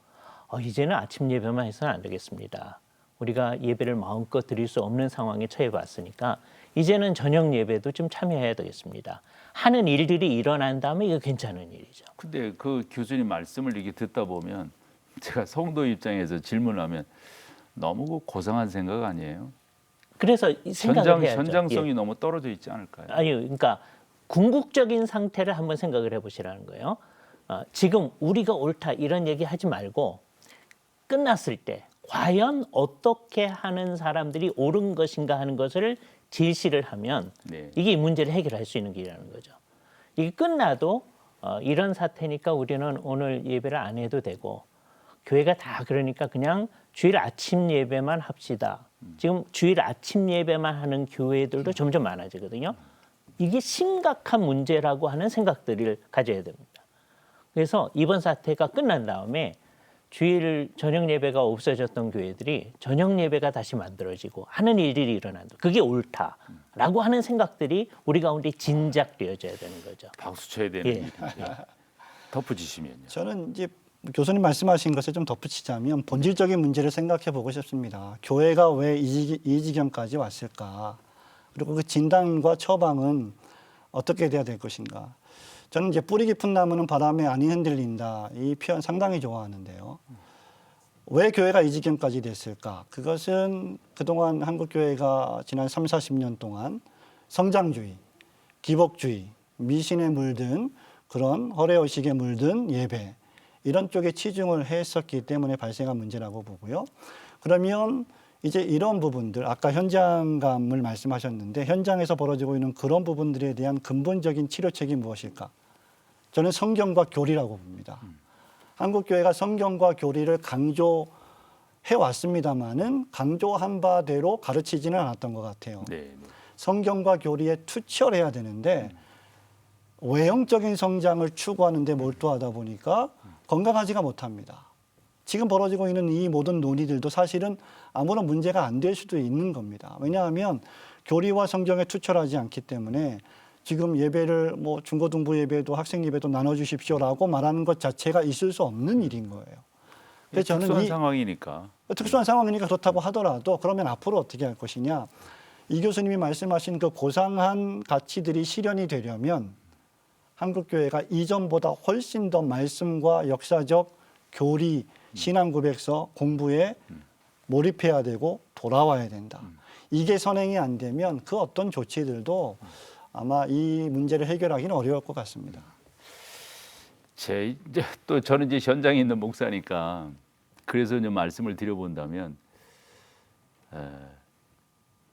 Speaker 2: 이제는 아침 예배만 해서는 안 되겠습니다. 우리가 예배를 마음껏 드릴 수 없는 상황에 처해 봤으니까 이제는 저녁 예배도 좀 참여해야 되겠습니다. 하는 일들이 일어난 다음에 이거 괜찮은 일이죠.
Speaker 1: 근데 그 교수님 말씀을 이렇게 듣다 보면 제가 성도 입장에서 질문하면 너무 고상한 생각 아니에요?
Speaker 2: 그래서 생각을 해야죠.
Speaker 1: 현장성이
Speaker 2: 예.
Speaker 1: 너무 떨어져 있지 않을까요?
Speaker 2: 아니요, 그러니까 궁극적인 상태를 한번 생각을 해보시라는 거예요. 지금 우리가 옳다 이런 얘기 하지 말고 끝났을 때 과연 어떻게 하는 사람들이 옳은 것인가 하는 것을 제시를 하면
Speaker 1: 네.
Speaker 2: 이게 이 문제를 해결할 수 있는 길이라는 거죠. 이게 끝나도 이런 사태니까 우리는 오늘 예배를 안 해도 되고 교회가 다 그러니까 그냥 주일 아침 예배만 합시다. 지금 주일 아침 예배만 하는 교회들도 점점 많아지거든요. 이게 심각한 문제라고 하는 생각들을 가져야 됩니다. 그래서 이번 사태가 끝난 다음에 주일 저녁 예배가 없어졌던 교회들이 저녁 예배가 다시 만들어지고 하는 일들이 일어난다. 그게 옳다라고 하는 생각들이 우리 가운데 진작되어져야 되는 거죠.
Speaker 1: 박수 쳐야 되는
Speaker 2: 예.
Speaker 1: 일인데 덧붙이시면요.
Speaker 3: 저는 이제 교수님 말씀하신 것에 좀 덧붙이자면 본질적인 문제를 생각해 보고 싶습니다. 교회가 왜 이 지경까지 왔을까? 그리고 그 진단과 처방은 어떻게 돼야 될 것인가? 저는 이제 뿌리 깊은 나무는 바람에 안 흔들린다. 이 표현 상당히 좋아하는데요. 왜 교회가 이 지경까지 됐을까? 그것은 그동안 한국 교회가 지난 3, 40년 동안 성장주의, 기복주의, 미신에 물든 그런 허례의식에 물든 예배 이런 쪽에 치중을 했었기 때문에 발생한 문제라고 보고요. 그러면 이제 이런 부분들, 아까 현장감을 말씀하셨는데 현장에서 벌어지고 있는 그런 부분들에 대한 근본적인 치료책이 무엇일까? 저는 성경과 교리라고 봅니다. 한국 교회가 성경과 교리를 강조해 왔습니다만은 강조한 바대로 가르치지는 않았던 것 같아요.
Speaker 1: 네.
Speaker 3: 성경과 교리에 투철해야 되는데 외형적인 성장을 추구하는 데 몰두하다 보니까 건강하지가 못합니다. 지금 벌어지고 있는 이 모든 논의들도 사실은 아무런 문제가 안 될 수도 있는 겁니다. 왜냐하면 교리와 성경에 투철하지 않기 때문에 지금 예배를 뭐 중고등부 예배도 학생 예배도 나눠주십시오라고 말하는 것 자체가 있을 수 없는 일인 거예요. 그래서 저는
Speaker 1: 특수한 상황이니까.
Speaker 3: 특수한 상황이니까 그렇다고 하더라도 그러면 앞으로 어떻게 할 것이냐. 이 교수님이 말씀하신 그 고상한 가치들이 실현이 되려면 한국교회가 이전보다 훨씬 더 말씀과 역사적 교리, 신앙고백서 공부에 몰입해야 되고 돌아와야 된다. 이게 선행이 안 되면 그 어떤 조치들도 아마 이 문제를 해결하기는 어려울 것 같습니다.
Speaker 1: 이제 또 저는 이제 현장에 있는 목사니까 그래서 좀 말씀을 드려본다면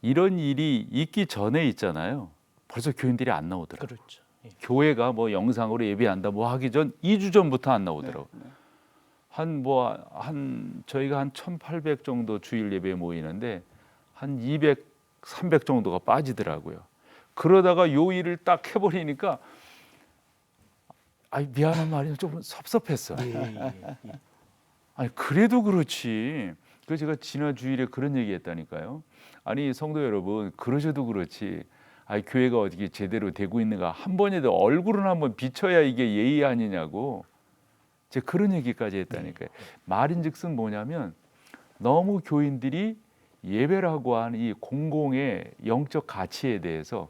Speaker 1: 이런 일이 있기 전에 있잖아요. 벌써 교인들이 안 나오더라고요.
Speaker 2: 그렇죠. 예.
Speaker 1: 교회가 뭐 영상으로 예배한다 뭐 하기 전 2주 전부터 안 나오더라고요.
Speaker 3: 네.
Speaker 1: 저희가 한 1,800 정도 주일 예배에 모이는데 한 200, 300 정도가 빠지더라고요. 그러다가 요 일을 딱 해버리니까 미안한 말이 좀 섭섭했어요. 아니 그래도 그렇지. 그 제가 지난 주일에 그런 얘기했다니까요. 아니 성도 여러분 그러셔도 그렇지. 교회가 어떻게 제대로 되고 있는가 한 번이라도 얼굴은 한번 비춰야 이게 예의 아니냐고. 제가 그런 얘기까지 했다니까요. 말인즉슨 뭐냐면 너무 교인들이 예배라고 하는 이 공공의 영적 가치에 대해서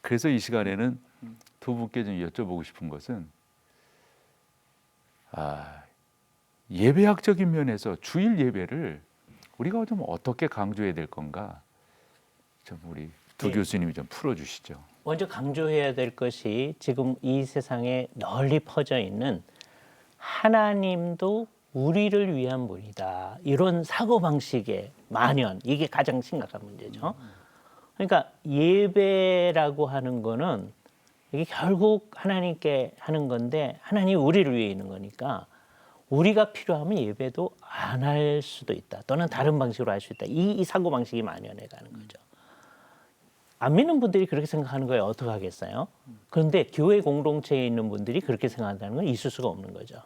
Speaker 1: 그래서 이 시간에는 두 분께 좀 여쭤보고 싶은 것은 예배학적인 면에서 주일 예배를 우리가 좀 어떻게 강조해야 될 건가? 좀 우리 두 교수님이 좀 풀어주시죠.
Speaker 2: 먼저 강조해야 될 것이 지금 이 세상에 널리 퍼져 있는 하나님도 우리를 위한 분이다. 이런 사고방식의 만연, 이게 가장 심각한 문제죠. 그러니까 예배라고 하는 거는 이게 결국 하나님께 하는 건데 하나님이 우리를 위해 있는 거니까 우리가 필요하면 예배도 안 할 수도 있다. 또는 다른 방식으로 할 수 있다. 이 사고방식이 만연해 가는 거죠. 안 믿는 분들이 그렇게 생각하는 거예요. 어떻게 하겠어요? 그런데 교회 공동체에 있는 분들이 그렇게 생각한다는 건 있을 수가 없는 거죠.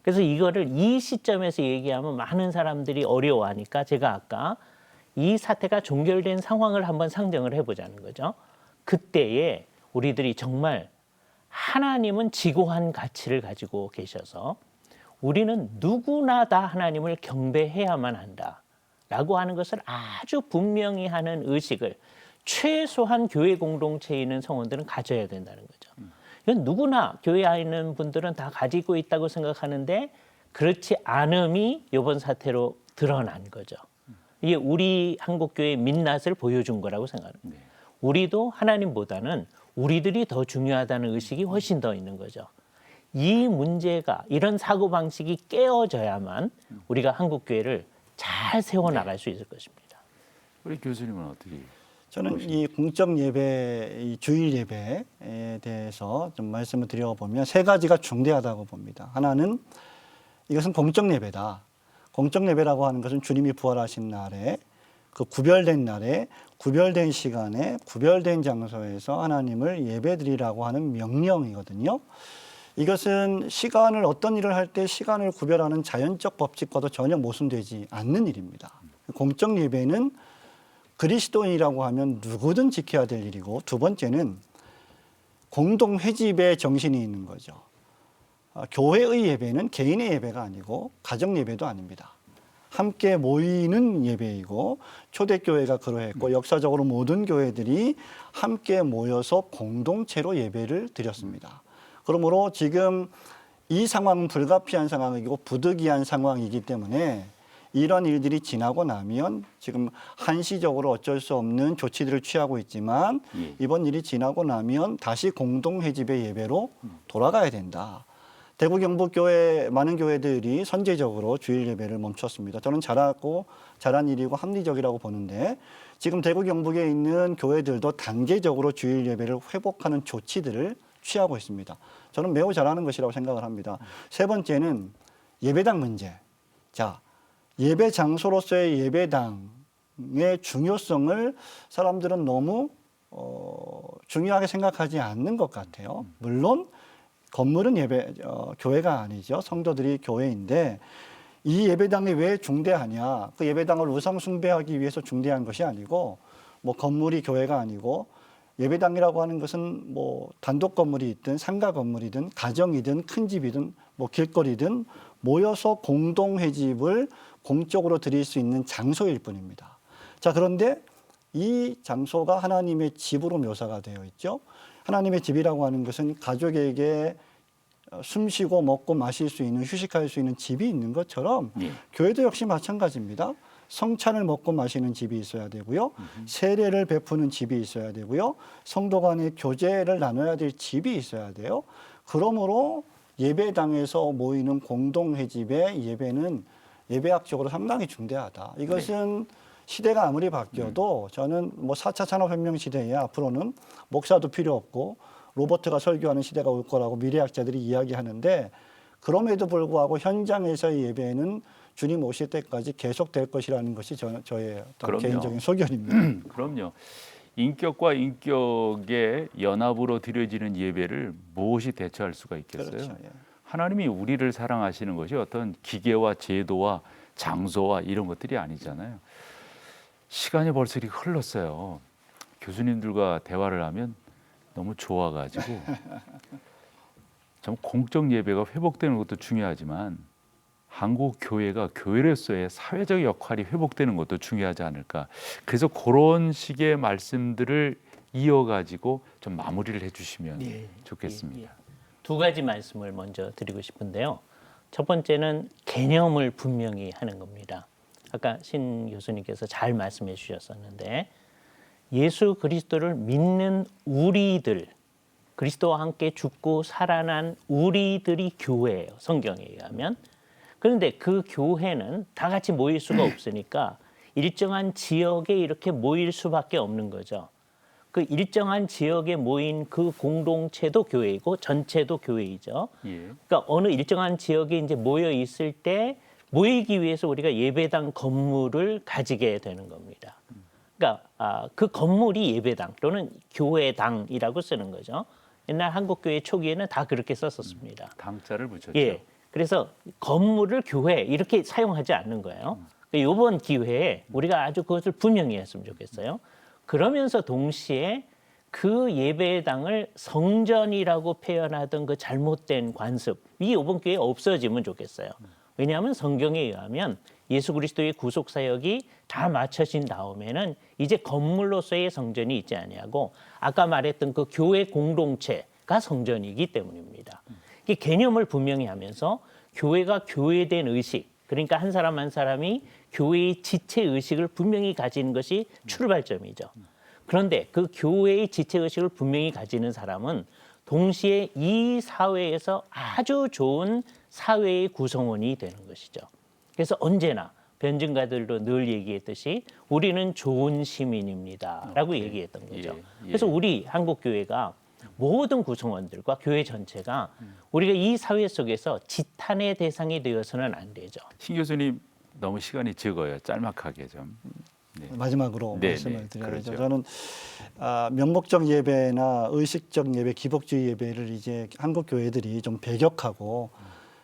Speaker 2: 그래서 이거를 이 시점에서 얘기하면 많은 사람들이 어려워하니까 제가 아까 이 사태가 종결된 상황을 한번 상정을 해보자는 거죠. 그때에 우리들이 정말 하나님은 지고한 가치를 가지고 계셔서 우리는 누구나 다 하나님을 경배해야만 한다라고 하는 것을 아주 분명히 하는 의식을 최소한 교회 공동체에 있는 성원들은 가져야 된다는 거죠. 이건 누구나 교회 안에 있는 분들은 다 가지고 있다고 생각하는데 그렇지 않음이 이번 사태로 드러난 거죠. 이게 우리 한국교회의 민낯을 보여준 거라고 생각합니다. 우리도 하나님보다는 우리들이 더 중요하다는 의식이 훨씬 더 있는 거죠. 이 문제가 이런 사고방식이 깨어져야만 우리가 한국교회를 잘 세워나갈 수 있을 것입니다.
Speaker 1: 우리 교수님은 어떻게?
Speaker 3: 저는 이 공적 예배, 이 주일 예배에 대해서 좀 말씀을 드려보면 세 가지가 중대하다고 봅니다. 하나는 이것은 공적 예배다. 공적 예배라고 하는 것은 주님이 부활하신 날에 그 구별된 날에 구별된 시간에 구별된 장소에서 하나님을 예배드리라고 하는 명령이거든요. 이것은 시간을 어떤 일을 할 때 시간을 구별하는 자연적 법칙과도 전혀 모순되지 않는 일입니다. 공적 예배는 그리스도인이라고 하면 누구든 지켜야 될 일이고 두 번째는 공동 회집의 정신이 있는 거죠. 교회의 예배는 개인의 예배가 아니고 가정 예배도 아닙니다. 함께 모이는 예배이고 초대교회가 그러했고 역사적으로 모든 교회들이 함께 모여서 공동체로 예배를 드렸습니다. 그러므로 지금 이 상황은 불가피한 상황이고 부득이한 상황이기 때문에 이런 일들이 지나고 나면 지금 한시적으로 어쩔 수 없는 조치들을 취하고 있지만 이번 일이 지나고 나면 다시 공동회집의 예배로 돌아가야 된다. 대구 경북교회 많은 교회들이 선제적으로 주일 예배를 멈췄습니다. 저는 잘한 일이고 합리적이라고 보는데 지금 대구 경북에 있는 교회들도 단계적으로 주일 예배를 회복하는 조치들을 취하고 있습니다. 저는 매우 잘하는 것이라고 생각을 합니다. 세 번째는 예배당 문제. 자, 예배 장소로서의 예배당의 중요성을 사람들은 너무 중요하게 생각하지 않는 것 같아요. 물론 건물은 교회가 아니죠. 성도들이 교회인데 이 예배당이 왜 중대하냐? 그 예배당을 우상 숭배하기 위해서 중대한 것이 아니고 뭐 건물이 교회가 아니고 예배당이라고 하는 것은 뭐 단독 건물이 있든 상가 건물이든 가정이든 큰 집이든 뭐 길거리든 모여서 공동 회집을 공적으로 드릴 수 있는 장소일 뿐입니다. 자, 그런데 이 장소가 하나님의 집으로 묘사가 되어 있죠. 하나님의 집이라고 하는 것은 가족에게 숨쉬고 먹고 마실 수 있는 휴식할 수 있는 집이 있는 것처럼 교회도 역시 마찬가지입니다. 성찬을 먹고 마시는 집이 있어야 되고요. 세례를 베푸는 집이 있어야 되고요. 성도 간의 교제를 나눠야 될 집이 있어야 돼요. 그러므로 예배당에서 모이는 공동회집의 예배는 예배학적으로 상당히 중대하다. 이것은 시대가 아무리 바뀌어도 저는 뭐 4차 산업혁명 시대에 앞으로는 목사도 필요 없고 로봇가 설교하는 시대가 올 거라고 미래학자들이 이야기하는데 그럼에도 불구하고 현장에서의 예배는 주님 오실 때까지 계속될 것이라는 것이 저의 개인적인 소견입니다.
Speaker 1: 그럼요. 인격과 인격의 연합으로 드려지는 예배를 무엇이 대처할 수가 있겠어요?
Speaker 3: 그렇죠. 예.
Speaker 1: 하나님이 우리를 사랑하시는 것이 어떤 기계와 제도와 장소와 이런 것들이 아니잖아요. 시간이 벌써 이렇게 흘렀어요. 교수님들과 대화를 하면 너무 좋아가지고 참 공적 예배가 회복되는 것도 중요하지만 한국 교회가 교회로서의 사회적 역할이 회복되는 것도 중요하지 않을까. 그래서 그런 식의 말씀들을 이어가지고 좀 마무리를 해주시면 좋겠습니다.
Speaker 2: 두 가지 말씀을 먼저 드리고 싶은데요. 첫 번째는 개념을 분명히 하는 겁니다. 아까 신 교수님께서 잘 말씀해 주셨었는데 예수 그리스도를 믿는 우리들, 그리스도와 함께 죽고 살아난 우리들이 교회예요. 성경에 의하면. 그런데 그 교회는 다 같이 모일 수가 없으니까 일정한 지역에 이렇게 모일 수밖에 없는 거죠. 그 일정한 지역에 모인 그 공동체도 교회이고 전체도 교회이죠. 그러니까 어느 일정한 지역에 이제 모여 있을 때 모이기 위해서 우리가 예배당 건물을 가지게 되는 겁니다. 그러니까 그 건물이 예배당 또는 교회당이라고 쓰는 거죠. 옛날 한국교회 초기에는 다 그렇게 썼었습니다.
Speaker 1: 당자를 붙였죠.
Speaker 2: 예, 그래서 건물을 교회 이렇게 사용하지 않는 거예요. 이번 기회에 우리가 아주 그것을 분명히 했으면 좋겠어요. 그러면서 동시에 그 예배당을 성전이라고 표현하던 그 잘못된 관습, 이 이번 기회에 없어지면 좋겠어요. 왜냐하면 성경에 의하면 예수 그리스도의 구속 사역이 다 마쳐진 다음에는 이제 건물로서의 성전이 있지 아니하고 아까 말했던 그 교회 공동체가 성전이기 때문입니다. 이 개념을 분명히 하면서 교회가 교회된 의식, 그러니까 한 사람 한 사람이 교회의 지체 의식을 분명히 가지는 것이 출발점이죠. 그런데 그 교회의 지체 의식을 분명히 가지는 사람은 동시에 이 사회에서 아주 좋은 사회의 구성원이 되는 것이죠. 그래서 언제나 변증가들도 늘 얘기했듯이 우리는 좋은 시민입니다라고 얘기했던 거죠. 그래서 우리 한국교회가 모든 구성원들과 교회 전체가 우리가 이 사회 속에서 지탄의 대상이 되어서는 안 되죠.
Speaker 1: 신 교수님 너무 시간이 적어요. 짤막하게 좀.
Speaker 3: 마지막으로
Speaker 1: 네,
Speaker 3: 말씀을 드려야죠.
Speaker 1: 그렇죠.
Speaker 3: 저는 명목적 예배나 의식적 예배, 기복주의 예배를 이제 한국 교회들이 좀 배격하고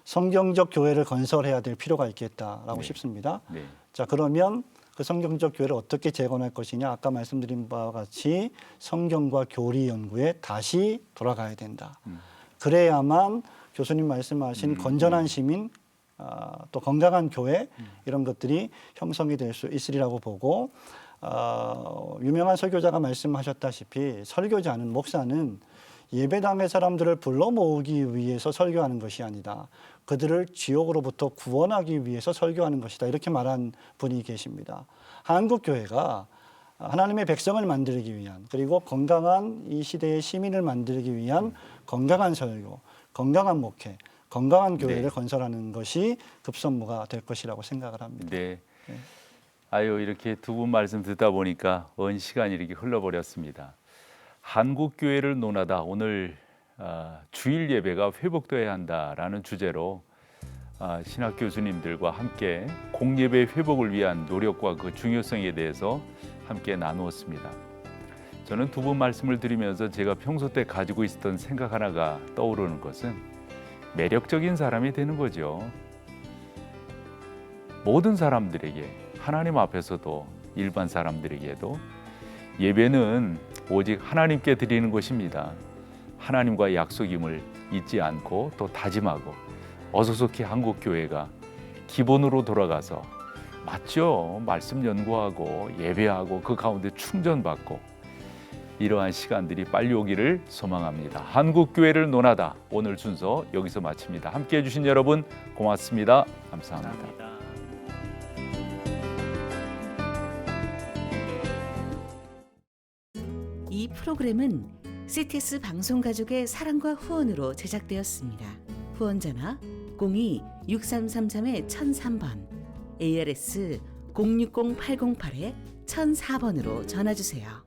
Speaker 3: 성경적 교회를 건설해야 될 필요가 있겠다라고 싶습니다. 자, 그러면 그 성경적 교회를 어떻게 재건할 것이냐? 아까 말씀드린 바와 같이 성경과 교리 연구에 다시 돌아가야 된다. 그래야만 교수님 말씀하신 건전한 시민, 또 건강한 교회 이런 것들이 형성이 될 수 있으리라고 보고 유명한 설교자가 말씀하셨다시피 설교자는 목사는 예배당의 사람들을 불러 모으기 위해서 설교하는 것이 아니다. 그들을 지옥으로부터 구원하기 위해서 설교하는 것이다. 이렇게 말한 분이 계십니다. 한국 교회가 하나님의 백성을 만들기 위한 그리고 건강한 이 시대의 시민을 만들기 위한 건강한 설교, 건강한 목회, 건강한 교회를 건설하는 것이 급선무가 될 것이라고 생각을 합니다.
Speaker 1: 네. 아유, 이렇게 두 분 말씀 듣다 보니까 시간이 이렇게 흘러버렸습니다. 한국 교회를 논하다 오늘 주일 예배가 회복되어야 한다라는 주제로 신학 교수님들과 함께 공예배 회복을 위한 노력과 그 중요성에 대해서 함께 나누었습니다. 저는 두 분 말씀을 들으면서 제가 평소 때 가지고 있었던 생각 하나가 떠오르는 것은 매력적인 사람이 되는 거죠. 모든 사람들에게, 하나님 앞에서도 일반 사람들에게도 예배는 오직 하나님께 드리는 것입니다. 하나님과의 약속임을 잊지 않고 또 다짐하고 어서속히 한국교회가 기본으로 돌아가서 맞죠? 말씀 연구하고 예배하고 그 가운데 충전받고 이러한 시간들이 빨리 오기를 소망합니다. 한국교회를 논하다 오늘 순서 여기서 마칩니다. 함께해 주신 여러분 고맙습니다. 감사합니다.
Speaker 4: 이 프로그램은 CTS 방송가족의 사랑과 후원으로 제작되었습니다. 후원전화 02-6333-1003번, ARS 060-808-1004번으로 전화주세요.